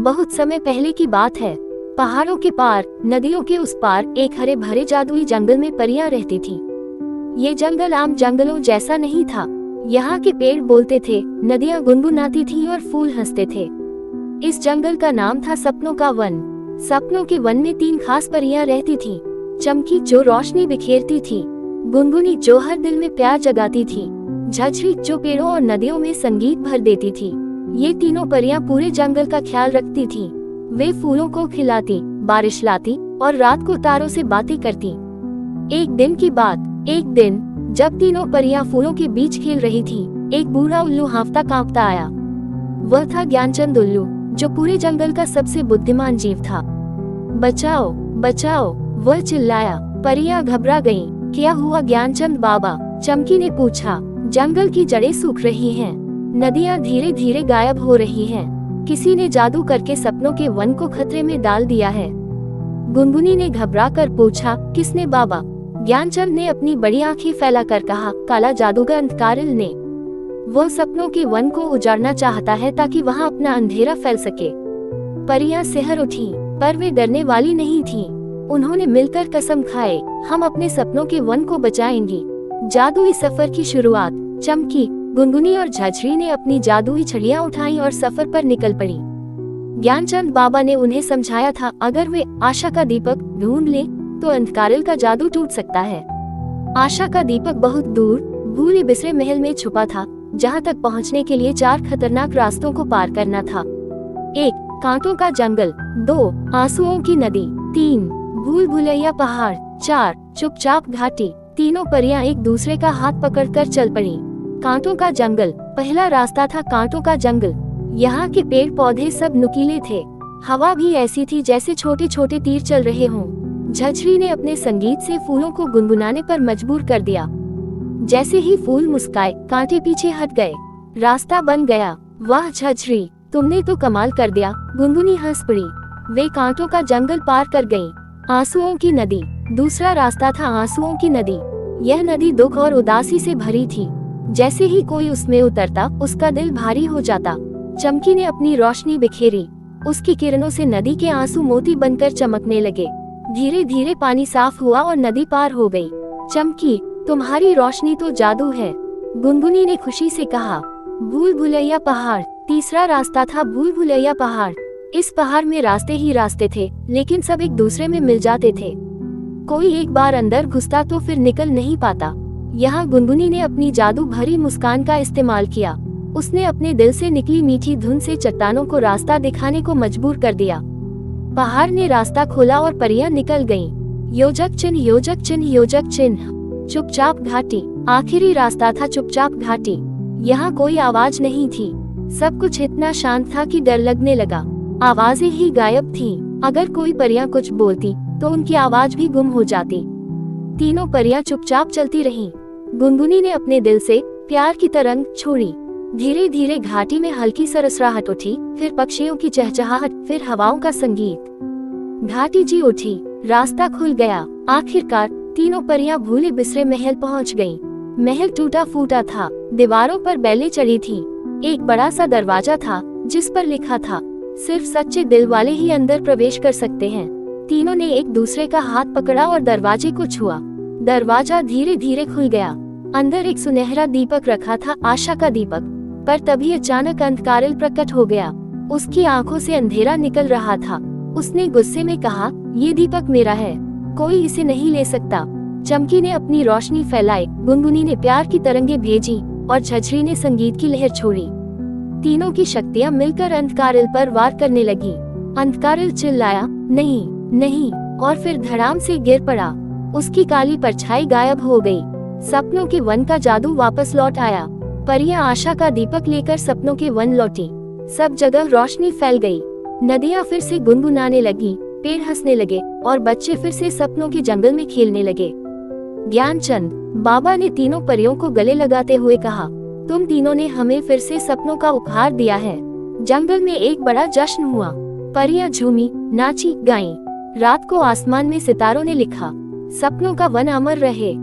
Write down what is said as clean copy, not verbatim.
बहुत समय पहले की बात है। पहाड़ों के पार, नदियों के उस पार एक हरे भरे जादुई जंगल में परियां रहती थी। ये जंगल आम जंगलों जैसा नहीं था। यहाँ के पेड़ बोलते थे, नदियाँ गुनगुनाती थी और फूल हंसते थे। इस जंगल का नाम था सपनों का वन। सपनों के वन में 3 खास परियां रहती थीं। चमकी जो रोशनी बिखेरती थी, गुनगुनी जो हर दिल में प्यार जगाती थी, झझरी जो पेड़ों और नदियों में संगीत भर देती थी। ये तीनों परियां पूरे जंगल का ख्याल रखती थीं। वे फूलों को खिलाती, बारिश लाती और रात को तारों से बातें करती। एक दिन की बात, एक दिन जब तीनों परियां फूलों के बीच खेल रही थीं, एक बूढ़ा उल्लू हांफता कांपता आया। वह था ज्ञानचंद उल्लू, जो पूरे जंगल का सबसे बुद्धिमान जीव था। बचाओ बचाओ, वह चिल्लाया। परियां घबरा गईं। क्या हुआ ज्ञानचंद बाबा? चमकी ने पूछा। जंगल की जड़ें सूख रही हैं, नदियां धीरे धीरे गायब हो रही हैं। किसी ने जादू करके सपनों के वन को खतरे में डाल दिया है। गुनगुनी ने घबरा कर पूछा, किसने बाबा? ज्ञानचंद ने अपनी बड़ी आंखें फैलाकर कहा, काला जादूगर अंधकारिल ने। वो सपनों के वन को उजाड़ना चाहता है ताकि वहाँ अपना अंधेरा फैल सके। परियां सिहर उठी, पर वे डरने वाली नहीं थीं। उन्होंने मिलकर कसम खाए, हम अपने सपनों के वन को बचाएंगी। जादुई सफर की शुरुआत। चमकी, गुनगुनी और झझरी ने अपनी जादुई छड़ियां उठाई और सफर पर निकल पड़ी। ज्ञानचंद बाबा ने उन्हें समझाया था, अगर वे आशा का दीपक ढूंढ ले तो अंधकारिल का जादू टूट सकता है। आशा का दीपक बहुत दूर भूले बिसरे महल में छुपा था, जहाँ तक पहुँचने के लिए 4 खतरनाक रास्तों को पार करना था। 1. कांटों का जंगल। 2. आंसुओं की नदी। 3. भूल भुलैया पहाड़। 4. चुपचाप घाटी। तीनों परियां एक दूसरे का हाथ पकड़कर चल पड़ी। कांटों का जंगल। पहला रास्ता था कांटों का जंगल। यहाँ के पेड़ पौधे सब नुकीले थे। हवा भी ऐसी थी जैसे छोटे छोटे तीर चल रहे हों। झझरी ने अपने संगीत से फूलों को गुनगुनाने पर मजबूर कर दिया। जैसे ही फूल मुस्काए, कांटे पीछे हट गए। रास्ता बन गया। वाह झझरी, तुमने तो कमाल कर दिया, गुनगुनी हंस पड़ी। वे कांटों का जंगल पार कर गईं। आंसुओं की नदी। दूसरा रास्ता था आंसुओं की नदी। यह नदी दुख और उदासी से भरी थी। जैसे ही कोई उसमें उतरता, उसका दिल भारी हो जाता। चमकी ने अपनी रोशनी बिखेरी। उसकी किरणों से नदी के आंसू मोती बनकर चमकने लगे। धीरे धीरे पानी साफ हुआ और नदी पार हो गई। चमकी, तुम्हारी रोशनी तो जादू है, गुनगुनी ने खुशी से कहा। भूल भुलैया पहाड़। तीसरा रास्ता था भूल भुलैया पहाड़। इस पहाड़ में रास्ते ही रास्ते थे, लेकिन सब एक दूसरे में मिल जाते थे। कोई एक बार अंदर घुसता तो फिर निकल नहीं पाता। यहाँ गुनगुनी ने अपनी जादू भरी मुस्कान का इस्तेमाल किया। उसने अपने दिल से निकली मीठी धुन से चट्टानों को रास्ता दिखाने को मजबूर कर दिया। पहाड़ ने रास्ता खोला और परियां निकल गईं। योजक चिन्ह, योजक चिन्ह, योजक चिन्ह। चुपचाप घाटी। आखिरी रास्ता था चुपचाप घाटी। यहाँ कोई आवाज नहीं थी। सब कुछ इतना शांत था कि डर लगने लगा। आवाजें ही गायब थीं। अगर कोई परियां कुछ बोलती तो उनकी आवाज भी गुम हो जाती। तीनों परियां चुपचाप चलती रहीं। गुनगुनी ने अपने दिल से प्यार की तरंग छोड़ी। धीरे धीरे घाटी में हल्की सरसराहट उठी, फिर पक्षियों की चहचहाहट, फिर हवाओं का संगीत। घाटी जी उठी, रास्ता खुल गया। आखिरकार तीनों परियां भूले बिसरे महल पहुंच गईं। महल टूटा फूटा था, दीवारों पर बेलें चढ़ी थीं। एक बड़ा सा दरवाजा था जिस पर लिखा था, सिर्फ सच्चे दिल वाले ही अंदर प्रवेश कर सकते हैं। तीनों ने एक दूसरे का हाथ पकड़ा और दरवाजे को छुआ। दरवाजा धीरे धीरे खुल गया। अंदर एक सुनहरा दीपक रखा था, आशा का दीपक। पर तभी अचानक अंधकारिल प्रकट हो गया। उसकी आंखों से अंधेरा निकल रहा था। उसने गुस्से में कहा, ये दीपक मेरा है, कोई इसे नहीं ले सकता। चमकी ने अपनी रोशनी फैलाई, गुनगुनी ने प्यार की तरंगे भेजी और झझरी ने संगीत की लहर छोड़ी। तीनों की शक्तियां मिलकर अंधकारिल पर वार करने लगी। अंधकारिल चिल्लाया, नहीं नहीं, और फिर धड़ाम से गिर पड़ा। उसकी काली परछाई गायब हो गई। सपनों के वन का जादू वापस लौट आया। परियां आशा का दीपक लेकर सपनों के वन लौटी। सब जगह रोशनी फैल गई। नदियां फिर से गुनगुनाने लगी, पेड़ हंसने लगे और बच्चे फिर से सपनों के जंगल में खेलने लगे। ज्ञानचंद बाबा ने तीनों परियों को गले लगाते हुए कहा, तुम तीनों ने हमें फिर से सपनों का उपहार दिया है। जंगल में एक बड़ा जश्न हुआ। परियां झूमी, नाची, गाईं। रात को आसमान में सितारों ने लिखा, सपनों का वन अमर रहे।